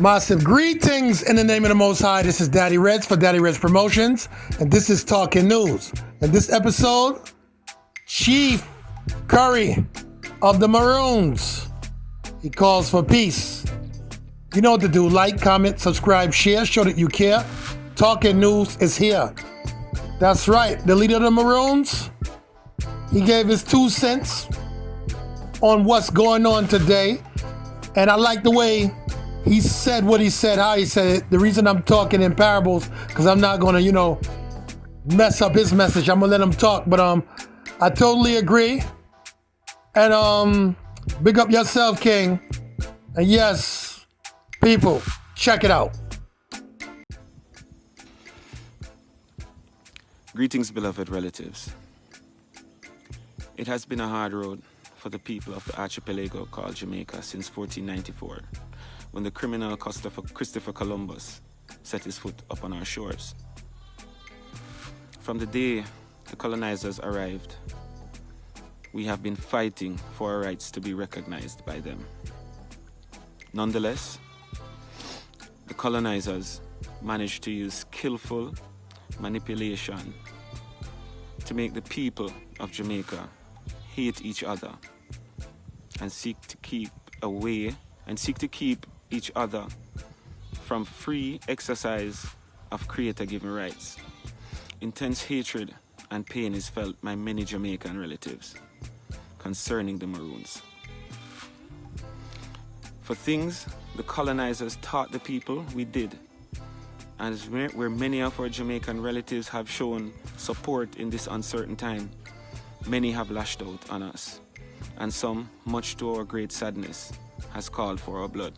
Massive greetings in the name of the Most High. This is Daddy Reddss for Daddy Reddss Promotions, and this is Talking News. In this episode, Chief Currie of the Maroons, he calls for peace. You know what to do. Like, comment, subscribe, share, show that you care. Talking News is here. That's right. The leader of the Maroons, he gave his 2 cents on what's going on today, and I like the way he said what he said, how he said it. The reason I'm talking in parables, because I'm not going to, mess up his message. I'm going to let him talk. But I totally agree. And big up yourself, King. And yes, people, check it out. Greetings, beloved relatives. It has been a hard road for the people of the archipelago called Jamaica since 1494. When the criminal Christopher Columbus set his foot upon our shores. From the day the colonizers arrived, we have been fighting for our rights to be recognized by them. Nonetheless, the colonizers managed to use skillful manipulation to make the people of Jamaica hate each other and seek to keep each other from free exercise of creator-given rights. Intense hatred and pain is felt by many Jamaican relatives concerning the Maroons. For things the colonizers taught the people, we did. And where many of our Jamaican relatives have shown support in this uncertain time, many have lashed out on us. And some, much to our great sadness, has called for our blood.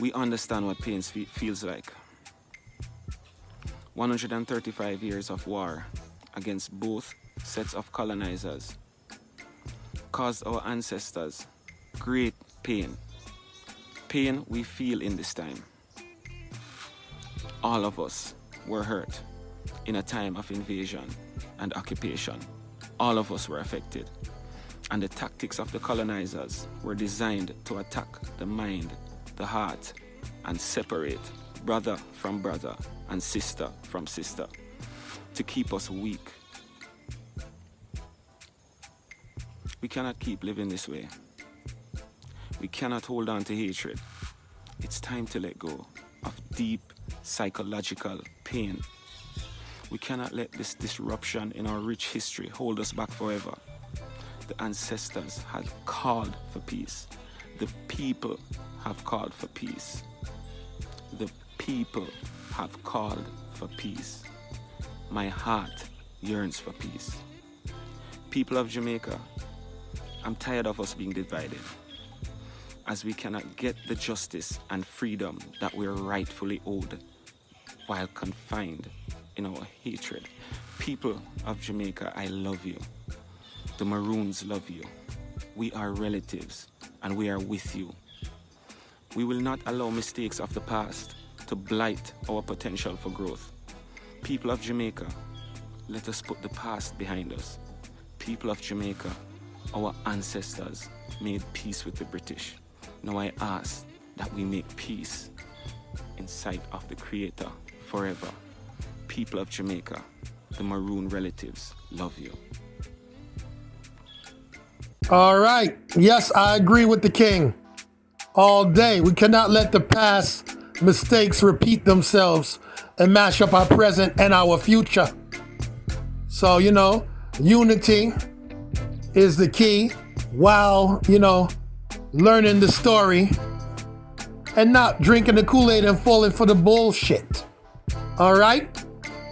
We understand what pain feels like. 135 years of war against both sets of colonizers caused our ancestors great pain. Pain we feel in this time. All of us were hurt in a time of invasion and occupation. All of us were affected. And the tactics of the colonizers were designed to attack the mind, the heart, and separate brother from brother and sister from sister to keep us weak. We cannot keep living this way. We cannot hold on to hatred. It's time to let go of deep psychological pain. We cannot let this disruption in our rich history hold us back forever. The ancestors had called for peace. The people have called for peace. The people have called for peace. My heart yearns for peace. People of Jamaica, I'm tired of us being divided, as we cannot get the justice and freedom that we are rightfully owed while confined in our hatred. People of Jamaica, I love you. The Maroons love you. We are relatives and we are with you. We will not allow mistakes of the past to blight our potential for growth. People of Jamaica, let us put the past behind us. People of Jamaica, our ancestors made peace with the British. Now I ask that we make peace in sight of the Creator forever. People of Jamaica, the Maroon relatives love you. All right. Yes, I agree with the King. All day. We cannot let the past mistakes repeat themselves and mash up our present and our future. So, unity is the key while, learning the story and not drinking the Kool-Aid and falling for the bullshit. All right?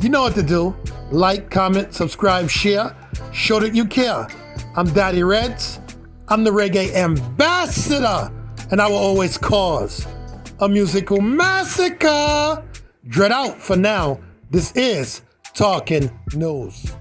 You know what to do. Like, comment, subscribe, share. Show that you care. I'm Daddy Reddss. I'm the reggae ambassador, and I will always cause a musical massacre. Dread out for now. This is Talking News.